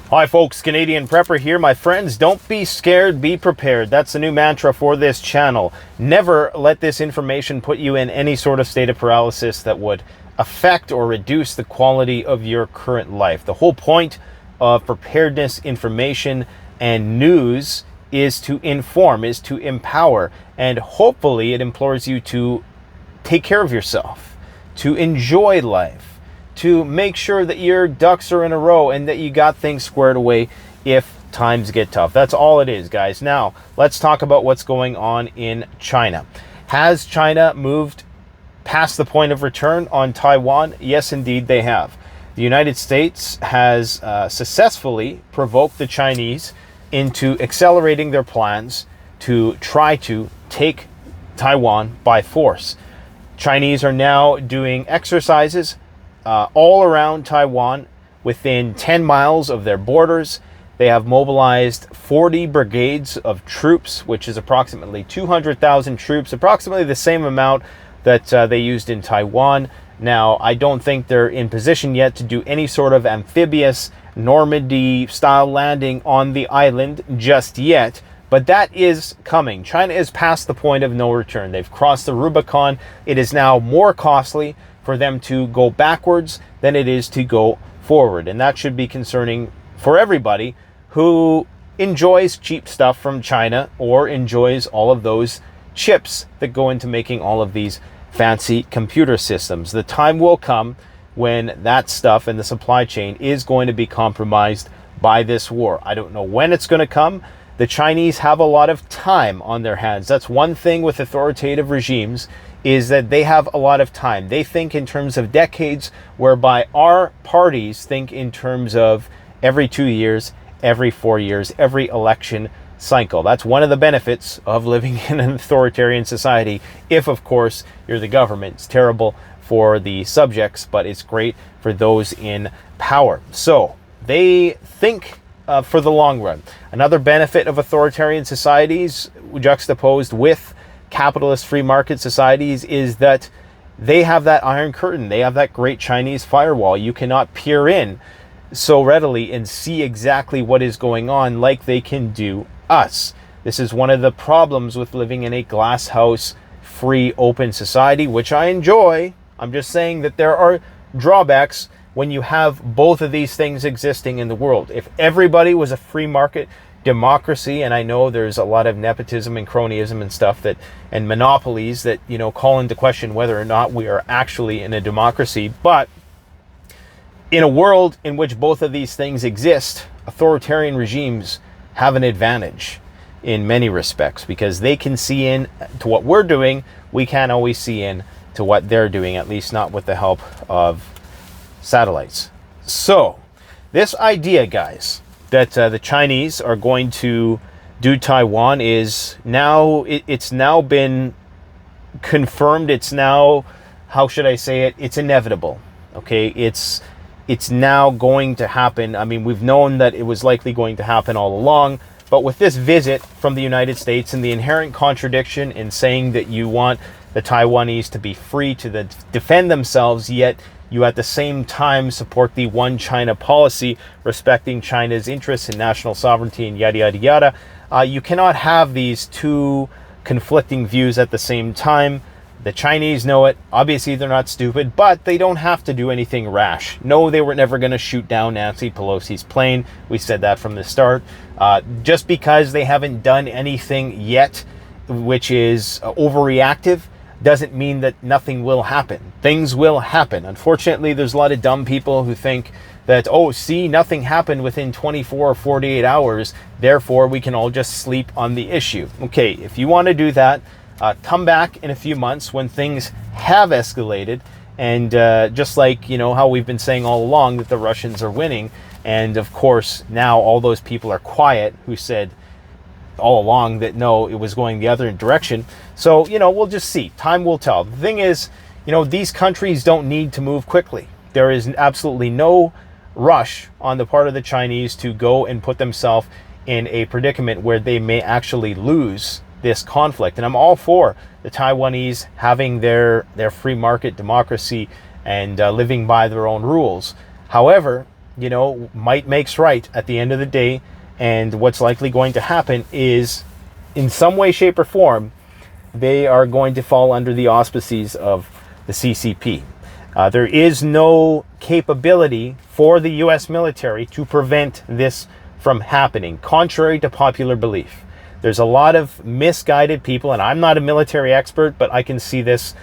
Hi folks, Canadian Prepper here. My friends, don't be scared, be prepared. That's the new mantra for this channel. Never let this information put you in any sort of state of paralysis that would affect or reduce the quality of your current life. The whole point of preparedness, information, and news is to inform, is to empower, and hopefully it implores you to take care of yourself, to enjoy life, to make sure that your ducks are in a row and that you got things squared away if times get tough. That's all it is, guys. Now, let's talk about what's going on in China. Has China moved past the point of return on Taiwan? Yes, indeed, they have. The United States has successfully provoked the Chinese into accelerating their plans to try to take Taiwan by force. Chinese are now doing exercises all around Taiwan within 10 miles of their borders. They have mobilized 40 brigades of troops, which is approximately 200,000 troops, approximately the same amount that they used in Taiwan. Now, I don't think they're in position yet to do any sort of amphibious Normandy-style landing on the island just yet, but that is coming. China is past the point of no return. They've crossed the Rubicon. It is now more costly for them to go backwards than it is to go forward. And that should be concerning for everybody who enjoys cheap stuff from China or enjoys all of those chips that go into making all of these fancy computer systems. The time will come when that stuff and the supply chain is going to be compromised by this war. I don't know when it's going to come. The Chinese have a lot of time on their hands. That's one thing with authoritative regimes, is that they have a lot of time. They think in terms of decades, whereby our parties think in terms of every 2 years, every 4 years, every election cycle. That's one of the benefits of living in an authoritarian society, if of course you're the government. It's terrible for the subjects, but it's great for those in power. So they think for the long run. Another benefit of authoritarian societies juxtaposed with capitalist free market societies is that they have that iron curtain. They have that great Chinese firewall. You cannot peer in so readily and see exactly what is going on like they can do us. This is one of the problems with living in a glass house free open society, which I enjoy. I'm just saying that there are drawbacks when you have both of these things existing in the world. If everybody was a free market democracy, and I know there's a lot of nepotism and cronyism and stuff that, and monopolies that, you know, call into question whether or not we are actually in a democracy. But in a world in which both of these things exist, authoritarian regimes have an advantage in many respects because they can see in to what we're doing. We can't always see in to what they're doing, at least not with the help of satellites. So this idea, guys, that the Chinese are going to do Taiwan is now, it's now been confirmed. It's now, how should I say it? It's inevitable. Okay, it's now going to happen. I mean, we've known that it was likely going to happen all along, but with this visit from the United States and the inherent contradiction in saying that you want the Taiwanese to be free to defend themselves, yet you at the same time support the one China policy, respecting China's interests and national sovereignty and yada, yada, yada. You cannot have these two conflicting views at the same time. The Chinese know it. Obviously, they're not stupid, but they don't have to do anything rash. No, they were never going to shoot down Nancy Pelosi's plane. We said that from the start. Just because they haven't done anything yet, which is overreactive, doesn't mean that nothing will happen. Things will happen. Unfortunately, there's a lot of dumb people who think that, oh, see, nothing happened within 24 or 48 hours, therefore we can all just sleep on the issue. Okay, if you want to do that, come back in a few months when things have escalated, and just like, you know, how we've been saying all along that the Russians are winning, and of course now all those people are quiet who said all along that no, it was going the other direction. So, you know, we'll just see. Time will tell. The thing is, you know, these countries don't need to move quickly. There is absolutely no rush on the part of the Chinese to go and put themselves in a predicament where they may actually lose this conflict. And I'm all for the Taiwanese having their free market democracy and living by their own rules. However, might makes right at the end of the day. And what's likely going to happen is, in some way, shape, or form, they are going to fall under the auspices of the CCP. There is no capability for the U.S. military to prevent this from happening, contrary to popular belief. There's a lot of misguided people, and I'm not a military expert, but I can see this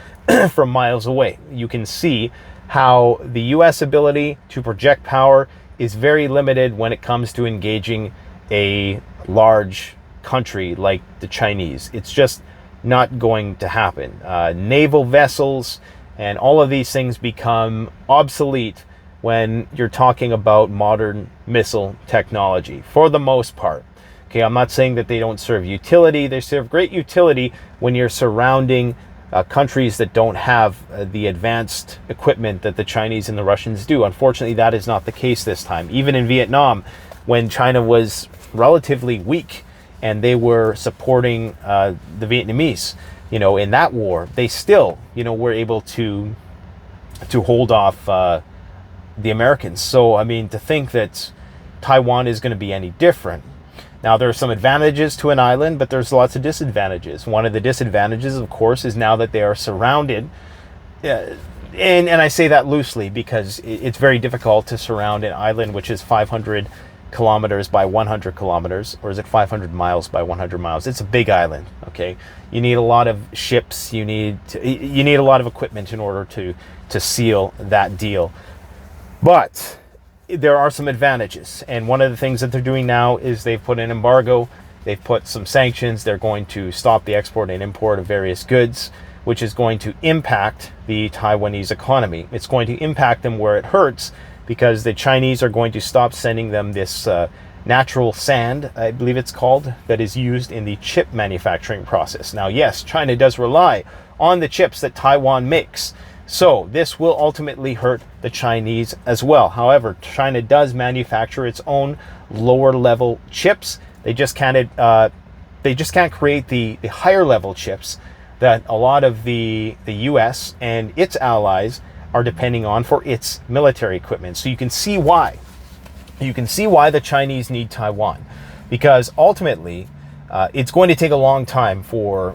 from miles away. You can see how the U.S. ability to project power is very limited when it comes to engaging a large country like the Chinese. It's just not going to happen. Naval vessels and all of these things become obsolete when you're talking about modern missile technology, for the most part. Okay, I'm not saying that they don't serve utility. They serve great utility when you're surrounding countries that don't have the advanced equipment that the Chinese and the Russians do. Unfortunately, that is not the case this time. Even in Vietnam, when China was relatively weak and they were supporting the Vietnamese, in that war, they still, were able to hold off the Americans. So, to think that Taiwan is going to be any different. Now, there are some advantages to an island, but there's lots of disadvantages. One of the disadvantages, of course, is now that they are surrounded, and I say that loosely because it's very difficult to surround an island which is 500 kilometers by 100 kilometers, or is it 500 miles by 100 miles? It's a big island, okay? You need a lot of ships, you need a lot of equipment in order to seal that deal. But there are some advantages, and one of the things that they're doing now is they've put an embargo, they've put some sanctions, they're going to stop the export and import of various goods, which is going to impact the Taiwanese economy. It's going to impact them where it hurts, because the Chinese are going to stop sending them this natural sand, I believe it's called, that is used in the chip manufacturing process. Now, yes, China does rely on the chips that Taiwan makes, so this will ultimately hurt the Chinese as well. However, China does manufacture its own lower level chips. They just can't create the higher level chips that a lot of the US and its allies are depending on for its military equipment. So you can see why. You can see why the Chinese need Taiwan, because ultimately it's going to take a long time for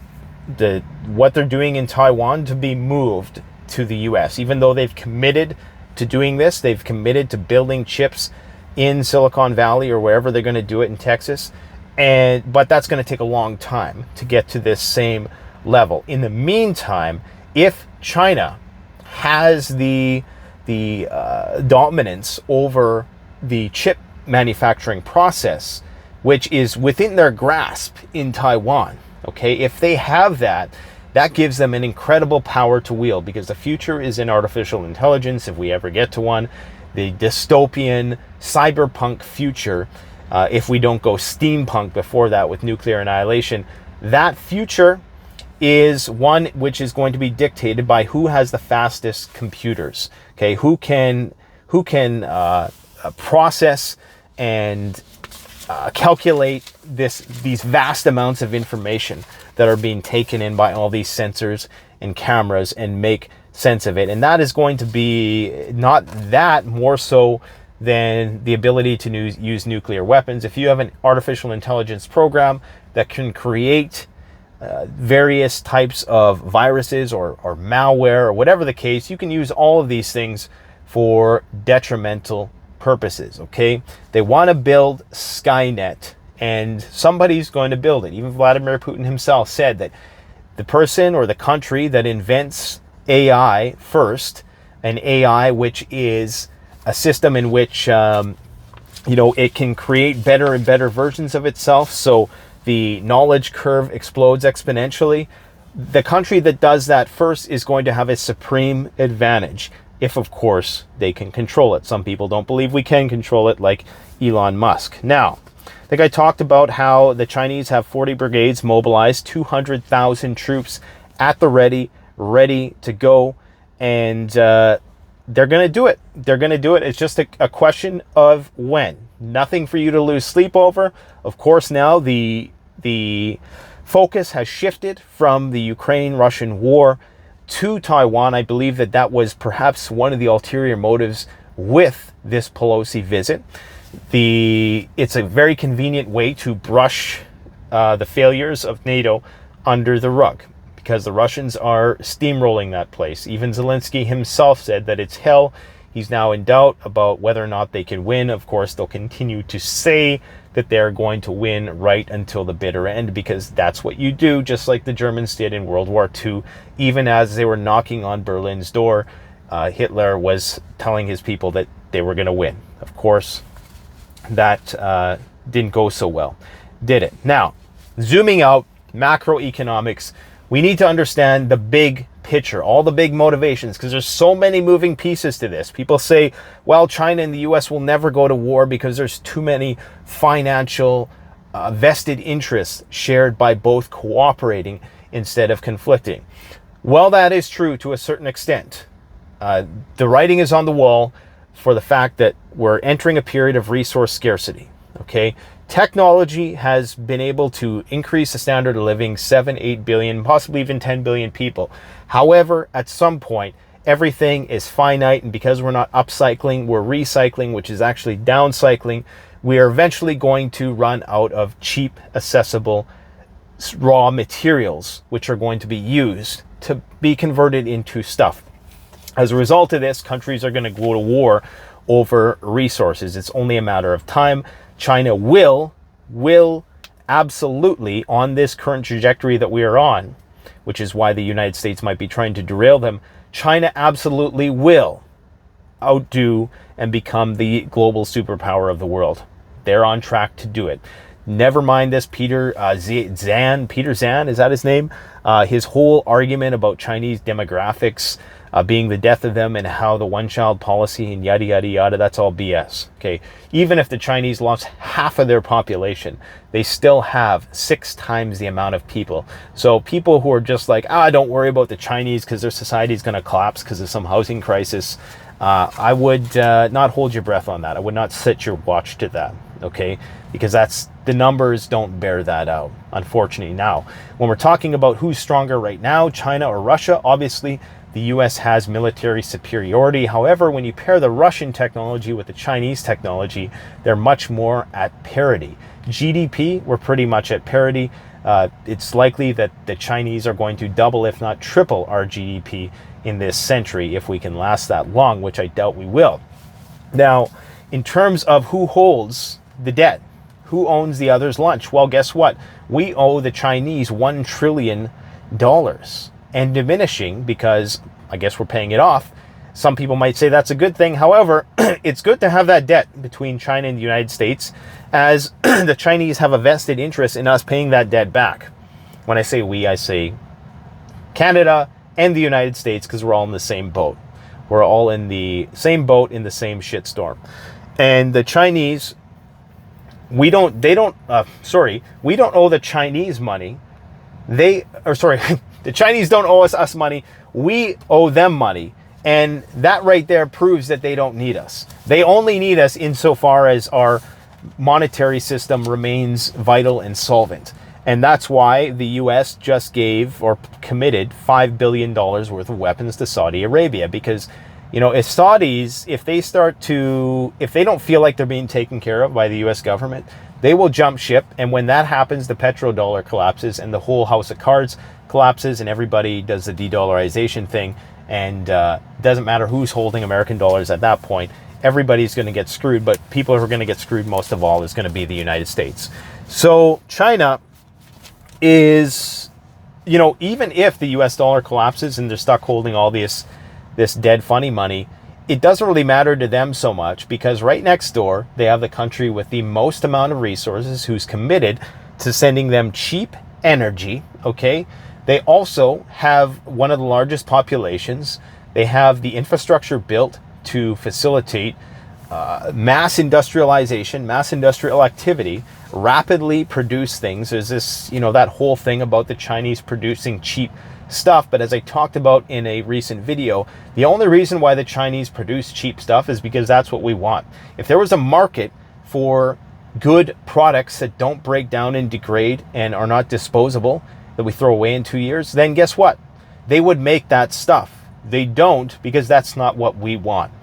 what they're doing in Taiwan to be moved to the US. Even though they've committed to doing this, they've committed to building chips in Silicon Valley or wherever they're going to do it in Texas, but that's going to take a long time to get to this same level. In the meantime, if China has the dominance over the chip manufacturing process, which is within their grasp in Taiwan, okay, if they have that gives them an incredible power to wield, because the future is in artificial intelligence, if we ever get to one. The dystopian cyberpunk future, if we don't go steampunk before that with nuclear annihilation, that future is one which is going to be dictated by who has the fastest computers, okay, who can process and calculate these vast amounts of information that are being taken in by all these sensors and cameras and make sense of it. And that is going to be not that more so than the ability to use nuclear weapons. If you have an artificial intelligence program that can create various types of viruses or malware or whatever the case, you can use all of these things for detrimental purposes, okay? They want to build Skynet, and somebody's going to build it. Even Vladimir Putin himself said that the person or the country that invents AI first, an AI which is a system in which it can create better and better versions of itself, so the knowledge curve explodes exponentially. The country that does that first is going to have a supreme advantage, if of course they can control it. Some people don't believe we can control it, like Elon Musk. Now, I think I talked about how the Chinese have 40 brigades mobilized, 200,000 troops at the ready to go, and they're going to do it. They're going to do it. It's just a question of when. Nothing for you to lose sleep over. Of course, now the focus has shifted from the Ukraine-Russian war to Taiwan. I believe that was perhaps one of the ulterior motives with this Pelosi visit. It's a very convenient way to brush the failures of NATO under the rug, because the Russians are steamrolling that place. Even Zelensky himself said that it's hell. He's now in doubt about whether or not they can win. Of course, they'll continue to say that they're going to win right until the bitter end, because that's what you do, just like the Germans did in World War II. Even as they were knocking on Berlin's door, Hitler was telling his people that they were going to win. Of course, that didn't go so well, did it? Now, zooming out, macroeconomics, we need to understand the big picture, all the big motivations, because there's so many moving pieces to this. People say, well, China and the US will never go to war because there's too many financial vested interests shared by both cooperating instead of conflicting. Well, that is true to a certain extent. The writing is on the wall for the fact that we're entering a period of resource scarcity, okay? Technology has been able to increase the standard of living 7, 8 billion, possibly even 10 billion people. However, at some point, everything is finite, and because we're not upcycling, we're recycling, which is actually downcycling. We are eventually going to run out of cheap, accessible raw materials, which are going to be used to be converted into stuff. As a result of this, countries are going to go to war over resources. It's only a matter of time. China will absolutely, on this current trajectory that we are on, which is why the United States might be trying to derail them, China absolutely will outdo and become the global superpower of the world. They're on track to do it. Never mind this Peter Zhan, is that his name? His whole argument about Chinese demographics being the death of them and how the one-child policy and yada, yada, yada, that's all BS. Okay, even if the Chinese lost half of their population, they still have 6 times the amount of people. So people who are just like, don't worry about the Chinese because their society is going to collapse because of some housing crisis, I would not hold your breath on that. I would not set your watch to that, okay? Because the numbers don't bear that out, unfortunately. Now, when we're talking about who's stronger right now, China or Russia, obviously the US has military superiority. However, when you pair the Russian technology with the Chinese technology, they're much more at parity. GDP, we're pretty much at parity. It's likely that the Chinese are going to double, if not triple, our GDP in this century if we can last that long, which I doubt we will. Now, in terms of who holds the debt, who owns the other's lunch? Well, guess what? We owe the Chinese $1 trillion and diminishing, because I guess we're paying it off. Some people might say that's a good thing. However, it's good to have that debt between China and the United States, as the Chinese have a vested interest in us paying that debt back. When I say we, I say Canada and the United States, because we're all in the same boat. We're all in the same boat in the same shitstorm. And the Chinese, we don't owe the Chinese money. The Chinese don't owe us money. We owe them money. And that right there proves that they don't need us. They only need us insofar as our monetary system remains vital and solvent. And that's why the US just gave or committed $5 billion worth of weapons to Saudi Arabia. Because, if Saudis, if they don't feel like they're being taken care of by the US government, they will jump ship. And when that happens, the petrodollar collapses and the whole house of cards collapses, and everybody does the de-dollarization thing. And doesn't matter who's holding American dollars at that point, everybody's going to get screwed. But people who are going to get screwed most of all is going to be the United States. So China is, even if the US dollar collapses and they're stuck holding all this dead funny money, it doesn't really matter to them so much, because right next door, they have the country with the most amount of resources who's committed to sending them cheap energy, okay? They also have one of the largest populations. They have the infrastructure built to facilitate mass industrialization, mass industrial activity, rapidly produce things. There's this, that whole thing about the Chinese producing cheap stuff. But as I talked about in a recent video, the only reason why the Chinese produce cheap stuff is because that's what we want. If there was a market for good products that don't break down and degrade and are not disposable, that we throw away in 2 years, then guess what? They would make that stuff. They don't, because that's not what we want.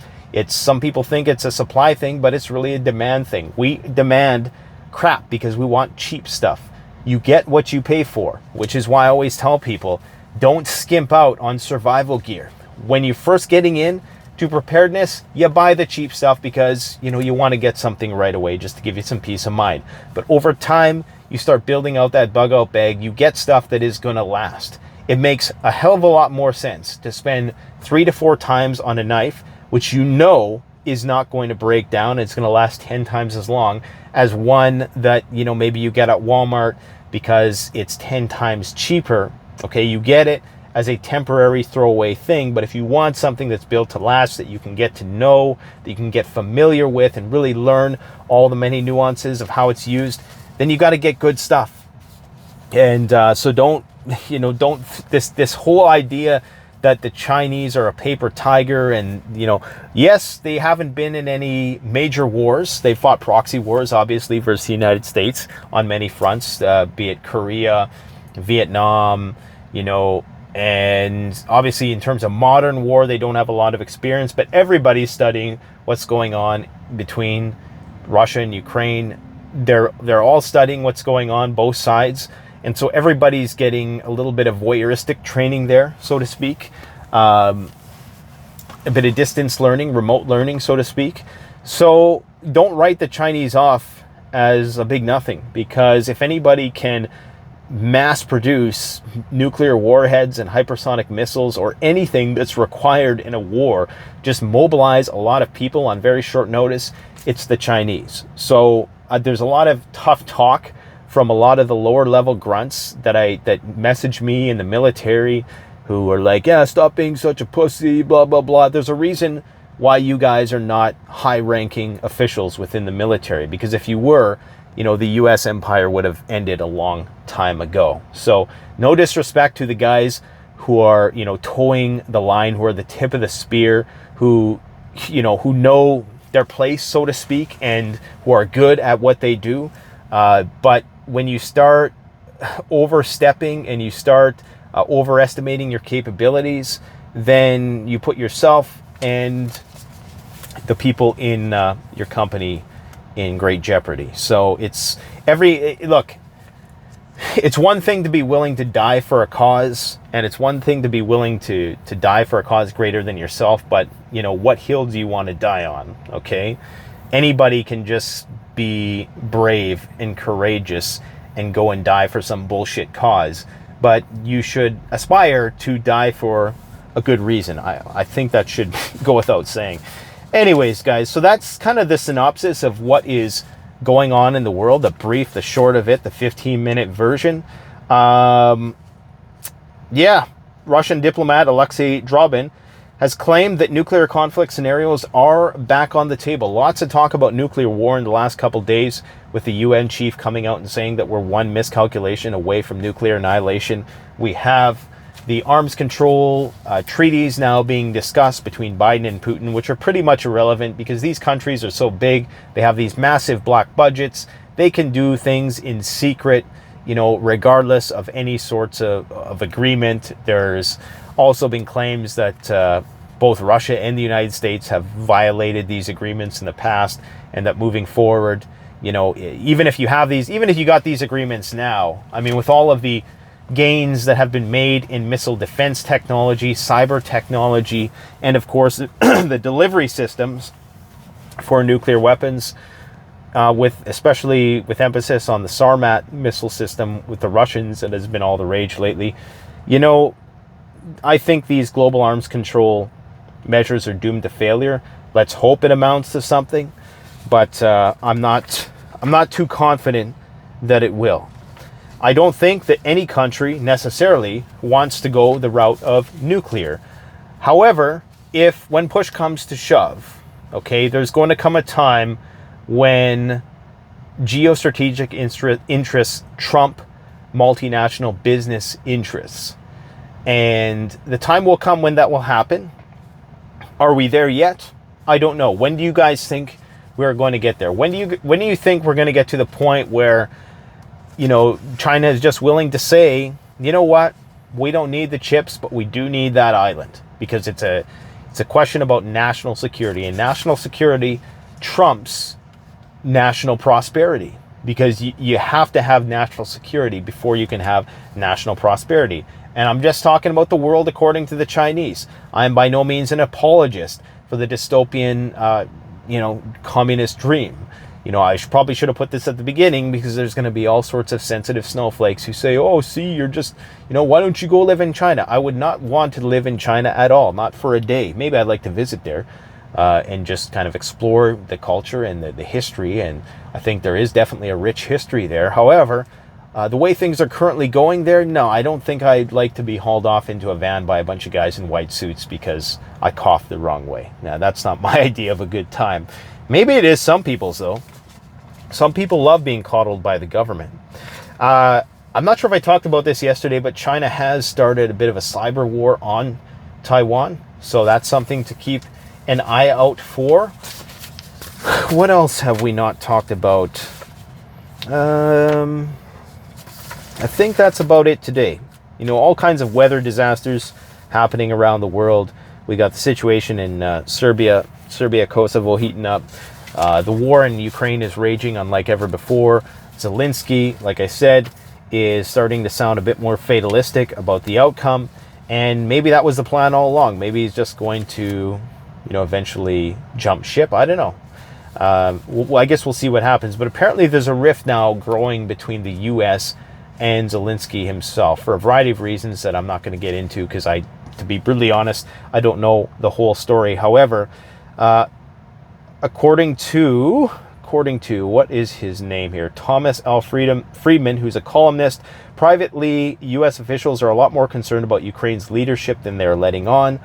Some people think it's a supply thing, but it's really a demand thing. We demand crap because we want cheap stuff. You get what you pay for, which is why I always tell people, don't skimp out on survival gear. When you're first getting in to preparedness, you buy the cheap stuff because, you want to get something right away just to give you some peace of mind. But over time, you start building out that bug out bag, you get stuff that is going to last. It makes a hell of a lot more sense to spend 3 to 4 times on a knife, which is not going to break down. It's going to last 10 times as long as one that, maybe you get at Walmart because it's 10 times cheaper. Okay, you get it as a temporary throwaway thing, but if you want something that's built to last, that you can get to know, that you can get familiar with and really learn all the many nuances of how it's used, then you got to get good stuff. And so this whole idea that the Chinese are a paper tiger and, yes, they haven't been in any major wars. They fought proxy wars, obviously, versus the United States on many fronts, be it Korea, Vietnam, and obviously in terms of modern war, they don't have a lot of experience, but everybody's studying what's going on between Russia and Ukraine. They're all studying what's going on, both sides. And so everybody's getting a little bit of voyeuristic training there, so to speak. A bit of distance learning, remote learning, so to speak. So don't write the Chinese off as a big nothing, because if anybody can mass produce nuclear warheads and hypersonic missiles or anything that's required in a war, just mobilize a lot of people on very short notice, it's the Chinese. So there's a lot of tough talk from a lot of the lower level grunts that message me in the military who are like, yeah, stop being such a pussy, blah, blah, blah. There's a reason why you guys are not high ranking officials within the military, because if you were, the US empire would have ended a long time ago. So no disrespect to the guys who are, towing the line, who are the tip of the spear, who know their place, so to speak, and who are good at what they do. But when you start overstepping and you start overestimating your capabilities, then you put yourself and the people in your company in great jeopardy. So it's one thing to be willing to die for a cause, and it's one thing to be willing to die for a cause greater than yourself, but what hill do you want to die on? Okay, anybody can just be brave and courageous and go and die for some bullshit cause, but you should aspire to die for a good reason. I think that should go without saying. Anyways, guys, so that's kind of the synopsis of what is going on in the world, the brief, the short of it, the 15-minute version. Russian diplomat Alexei Drobin has claimed that nuclear conflict scenarios are back on the table. Lots of talk about nuclear war in the last couple days, with the UN chief coming out and saying that we're one miscalculation away from nuclear annihilation. We have the arms control treaties now being discussed between Biden and Putin, which are pretty much irrelevant because these countries are so big. They have these massive black budgets. They can do things in secret, regardless of any sorts of agreement. There's also been claims that both Russia and the United States have violated these agreements in the past, and that moving forward, even if you got these agreements now, with all of the gains that have been made in missile defense technology, cyber technology, and of course the delivery systems for nuclear weapons, especially with emphasis on the Sarmat missile system with the Russians, that has been all the rage lately. I think these global arms control measures are doomed to failure. Let's hope it amounts to something, but I'm not too confident that it will. I don't think that any country necessarily wants to go the route of nuclear. However, when push comes to shove, okay, there's going to come a time when geostrategic interests trump multinational business interests. And the time will come when that will happen. Are we there yet? I don't know. When do you guys think we're going to get there? When do you think we're going to get to the point where China is just willing to say, you know what, we don't need the chips, but we do need that island, because it's a It's a question about national security, and national security trumps national prosperity, because you have to have national security before you can have national prosperity. And I'm just talking about the world according to the Chinese. I am by no means an apologist for the dystopian, communist dream. I probably should have put this at the beginning, because there's going to be all sorts of sensitive snowflakes who say, oh, see, you're just, why don't you go live in China? I would not want to live in China at all, not for a day. Maybe I'd like to visit there and just kind of explore the culture and the history. And I think there is definitely a rich history there. However, the way things are currently going there, no, I don't think I'd like to be hauled off into a van by a bunch of guys in white suits because I coughed the wrong way. Now, that's not my idea of a good time. Maybe it is some people's, though. Some people love being coddled by the government. I'm not sure if I talked about this yesterday, but China has started a bit of a cyber war on Taiwan. So that's something to keep an eye out for. What else have we not talked about? I think that's about it today. All kinds of weather disasters happening around the world. We got the situation in Serbia, Kosovo heating up. The war in Ukraine is raging unlike ever before. Zelensky, like I said, is starting to sound a bit more fatalistic about the outcome. And maybe that was the plan all along. Maybe he's just going to, eventually jump ship. I don't know. Well, I guess we'll see what happens. But apparently there's a rift now growing between the U.S. and Zelensky himself for a variety of reasons that I'm not going to get into, because to be brutally honest, I don't know the whole story. However, according to what is his name here, Thomas L. Friedman, who's a columnist, privately, U.S. officials are a lot more concerned about Ukraine's leadership than they're letting on.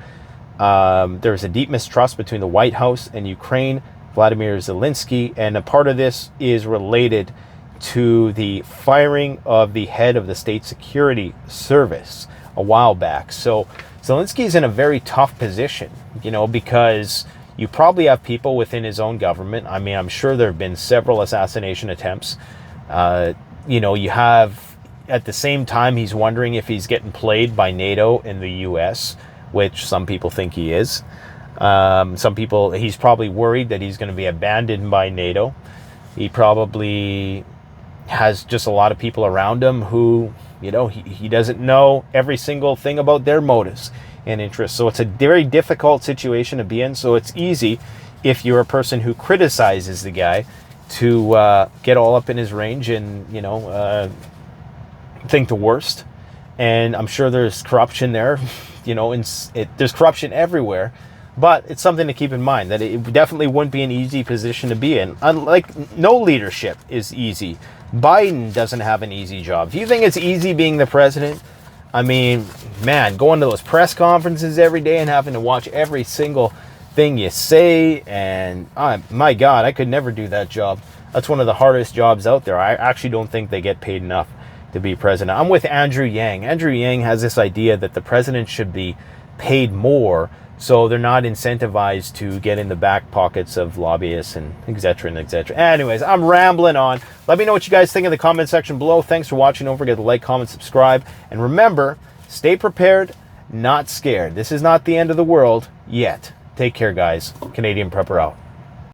There's a deep mistrust between the White House and Ukraine, Vladimir Zelensky, and a part of this is related to the firing of the head of the State Security Service a while back. So Zelensky's in a very tough position, because you probably have people within his own government. I mean, I'm sure there have been several assassination attempts. You have, at the same time, he's wondering if he's getting played by NATO and the U.S., which some people think he is. He's probably worried that he's going to be abandoned by NATO. He probably has just a lot of people around him who, he doesn't know every single thing about their motives and interests. So it's a very difficult situation to be in. So it's easy, if you're a person who criticizes the guy, to get all up in his range and, think the worst. And I'm sure there's corruption there, there's corruption everywhere. But it's something to keep in mind, that it definitely wouldn't be an easy position to be in. Unlike, no leadership is easy. Biden doesn't have an easy job. If you think it's easy being the president, I mean, man, going to those press conferences every day and having to watch every single thing you say, and my God, I could never do that job. That's one of the hardest jobs out there. I actually don't think they get paid enough to be president. I'm with Andrew Yang. Andrew Yang has this idea that the president should be paid more, so they're not incentivized to get in the back pockets of lobbyists and et cetera and et cetera. Anyways, I'm rambling on. Let me know what you guys think in the comment section below. Thanks for watching. Don't forget to like, comment, subscribe. And remember, stay prepared, not scared. This is not the end of the world yet. Take care, guys. Canadian Prepper out.